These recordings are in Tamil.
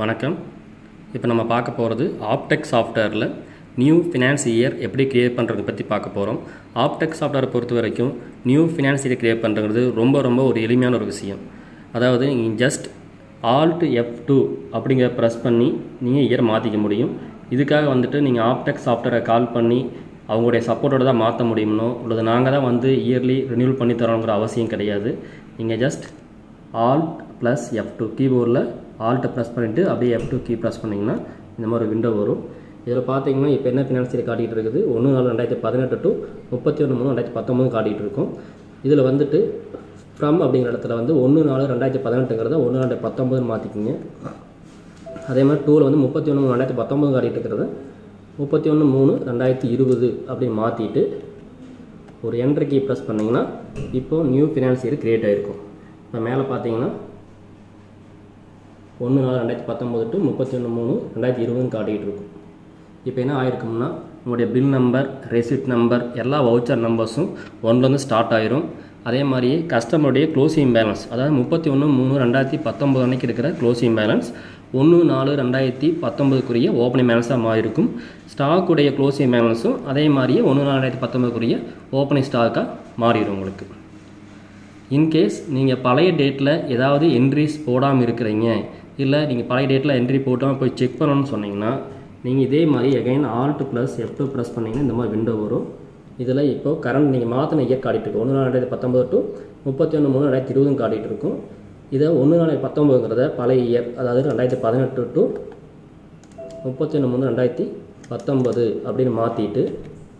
வணக்கம். இப்போ நம்ம பார்க்க போகிறது ஆப்டெக்ஸ் சாஃப்ட்வேரில் நியூ ஃபினான்ஸ் இயர் எப்படி கிரியேட் பண்ணுறது பற்றி பார்க்க போகிறோம். ஆப்டெக்ஸ் சாஃப்ட்வேரை பொறுத்த வரைக்கும் நியூ ஃபினான்ஸ் இயர் கிரியேட் பண்ணுறது ரொம்ப ஒரு எளிமையான ஒரு விஷயம். அதாவது நீங்கள் ஜஸ்ட் Alt F2 அப்படிங்கிற ப்ரெஸ் பண்ணி நீங்கள் இயர் மாற்றிக்க முடியும். இதுக்காக வந்துட்டு நீங்கள் ஆப்டெக்ஸ் சாஃப்ட்வேரை கால் பண்ணி அவங்களுடைய சப்போர்ட்டோடு தான் மாற்ற முடியும்னோ அல்லது நாங்கள் தான் வந்து இயர்லி ரினியூவல் பண்ணி தரோங்கிற அவசியம் கிடையாது. நீங்கள் ஜஸ்ட் Alt + F2 கீபோர்டில் ஆல்ட்டை ப்ரெஸ் பண்ணிவிட்டு அப்படியே F2 கீ ப்ரெஸ் பண்ணிங்கன்னா இந்த மாதிரி விண்டோ வரும். இதில் பார்த்தீங்கன்னா இப்போ என்ன ஃபினான்ஸ் இயர் காட்டிகிட்டு இருக்குது 1/4/2018 to 31/3/2019 காட்டிகிட்டு இருக்கும். இதில் வந்துட்டு ஃப்ரம் அப்படிங்கிற இடத்துல வந்து 1/4/2018ங்கிறத 1/4/19 மாற்றிக்கிங்க. அதே மாதிரி 2ல் வந்து 31/3/2019 காட்டிகிட்டு இருக்கிறத 31/3/2020 அப்படின்னு மாற்றிட்டு ஒரு என்ட்ரு கீ ப்ரெஸ் பண்ணிங்கன்னா இப்போது நியூ ஃபினான்ஸ் இயர் க்ரியேட் ஆகிருக்கும். இப்போ மேலே பார்த்தீங்கன்னா 1/4/2019 to 31/3/2020 காட்டிகிட்டு இருக்கும். இப்போ என்ன ஆகிருக்கும்னா உங்களுடைய பில் நம்பர், ரெசிப்ட் நம்பர், எல்லா வவுச்சர் நம்பர்ஸும் 1லேருந்து ஸ்டார்ட் ஆகிரும். அதே மாதிரியே கஸ்டமருடைய க்ளோசிங் பேலன்ஸ், அதாவது 31/3/2019 அன்றைக்கி இருக்கிற க்ளோசிங் பேலன்ஸ் 1/4/2019 ஓப்பனிங் பேலன்ஸாக மாறியிருக்கும். ஸ்டாக்குடைய க்ளோசிங் பேலன்ஸும் அதே மாதிரியே 1/4/2019 ஓப்பனிங் ஸ்டாக்காக மாறிடும் உங்களுக்கு. இன்கேஸ் நீங்கள் பழைய டேட்டில் ஏதாவது என்ட்ரிஸ் போடாமல் இருக்கிறீங்க, இல்லை நீங்கள் பழைய டேட்டில் என்ட்ரி போட்டாமல் போய் செக் பண்ணணும்னு சொன்னீங்கன்னா நீங்கள் இதே மாதிரி அகைன் Alt + F2 ப்ரெஸ் பண்ணிங்கன்னா இந்த மாதிரி விண்டோ வரும். இதில் இப்போது கரண்ட் நீங்கள் மாற்றின இயர் காட்டிகிட்டு இருக்கும் 1/4/2019 to 31/3/2020 காட்டிகிட்டு இருக்கும். இதை 1/4/19ங்கிறத பழைய இயர், அதாவது 2018 to 31/3/2019 அப்படின்னு மாற்றிட்டு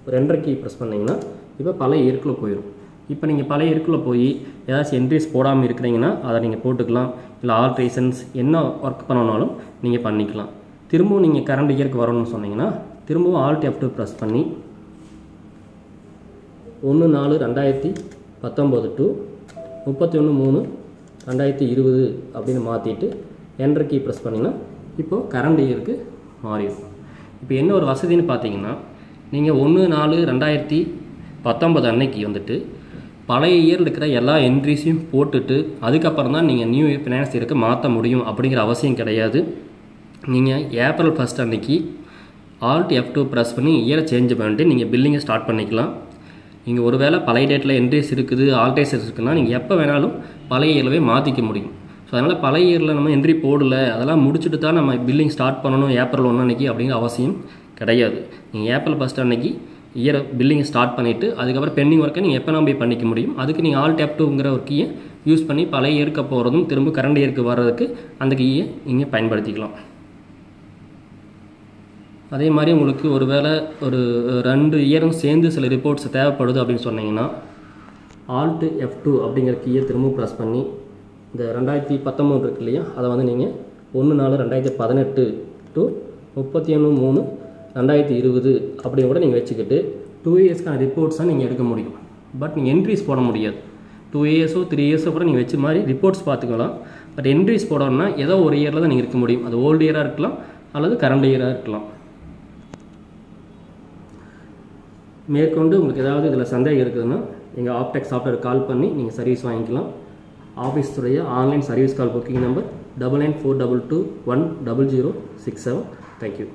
ஒரு என்ட்ரு கீ ப்ரெஸ் பண்ணிங்கன்னா இப்போ பழைய இயர்க்குள்ளே போயிடும். இப்போ நீங்கள் பழைய இயர்க்குள்ளே போய் ஏதாச்சும் என்ட்ரிஸ் போடாமல் இருக்கிறீங்கன்னா அதை நீங்கள் போட்டுக்கலாம். இல்லை ஆல்ட்ரேஷன்ஸ் என்ன ஒர்க் பண்ணனாலும் நீங்கள் பண்ணிக்கலாம். திரும்பவும் நீங்கள் கரண்ட் இயருக்கு வரணும்னு சொன்னீங்கன்னா திரும்பவும் Alt F2 ப்ரெஸ் பண்ணி 1/4/2019 to 31/3/2020 அப்படின்னு மாற்றிட்டு என்ட்ரு கீ ப்ரெஸ் பண்ணிங்கன்னா இப்போது கரண்ட் இயருக்கு மாறிடும். இப்போ என்ன ஒரு வசதின்னு பார்த்தீங்கன்னா நீங்கள் 1/4/2019 அன்னைக்கு வந்துட்டு பழைய இயரில் இருக்கிற எல்லா என்ட்ரிஸையும் போட்டுட்டு அதுக்கப்புறம் தான் நீங்கள் நியூ இயர் ஃபினான்ஸ் இயருக்கு மாற்ற முடியும் அப்படிங்கிற அவசியம் கிடையாது. நீங்கள் April 1 அன்னைக்கு Alt F2 ப்ரெஸ் பண்ணி இயரை சேஞ்ச் பண்ணிட்டு நீங்கள் பில்லிங்கை ஸ்டார்ட் பண்ணிக்கலாம். நீங்கள் ஒரு வேளை பழைய டேட்டில் என்ட்ரிஸ் இருக்குது, ஆல்ட்ரேஷன்ஸ் இருக்குன்னா நீங்கள் எப்போ வேணாலும் பழைய இயர்லவே மாற்றிக்க முடியும். ஸோ அதனால் பழைய இயரில் நம்ம என்ட்ரி போடலை, அதெல்லாம் முடிச்சுட்டு தான் நம்ம பில்லிங் ஸ்டார்ட் பண்ணணும் April 1 அன்னைக்கு அப்படிங்கிற அவசியம் கிடையாது. நீங்கள் April 1 அன்னைக்கு இயரை பில்லிங்கை ஸ்டார்ட் பண்ணிவிட்டு அதுக்கப்புறம் பெண்டிங் ஒர்க்கை நீங்கள் எப்போ போய் பண்ணிக்க முடியும். அதுக்கு நீங்கள் Alt F2ங்கிற ஒரு கீயை யூஸ் பண்ணி பழைய இயருக்கு போகிறதும் திரும்ப கரண்ட் இயருக்கு வர்றதுக்கு அந்த கீயை நீங்கள் பயன்படுத்திக்கலாம். அதே மாதிரி உங்களுக்கு ஒரு வேளை ஒரு 2 இயரும் சேர்ந்து சில ரிப்போர்ட்ஸ் தேவைப்படுது அப்படின்னு சொன்னீங்கன்னா Alt F2 அப்படிங்கிற கீயை திரும்ப ப்ரெஸ் பண்ணி இந்த 2019 இருக்கு இல்லையா, அதை வந்து நீங்கள் 1/4/2018 to 31/3/2020 அப்படின்னு கூட நீங்கள் வச்சுக்கிட்டு 2 இயர்ஸ்க்கான ரிப்போர்ட்ஸாக நீங்கள் எடுக்க முடியும். பட் நீங்கள் என்ட்ரிஸ் போட முடியாது. 2 இயர்ஸோ 3 இயர்ஸோ கூட நீங்கள் வச்சு மாதிரி ரிப்போர்ட்ஸ் பார்த்துக்கலாம். பட் என்ட்ரிஸ் போடணும்னா ஏதோ ஒரு இயரில் தான் நீங்கள் இருக்க முடியும். அது ஓல்டு இயராக இருக்கலாம் அல்லது கரண்ட் இயராக இருக்கலாம். மேற்கொண்டு உங்களுக்கு ஏதாவது இதில் சந்தேகம் இருக்குதுன்னா எங்கள் ஆப்டெக்ஸ் சாஃப்ட்வேர் கால் பண்ணி நீங்கள் சர்வீஸ் வாங்கிக்கலாம். ஆஃபீஸுடைய online service call booking number 9942210067. Thank you.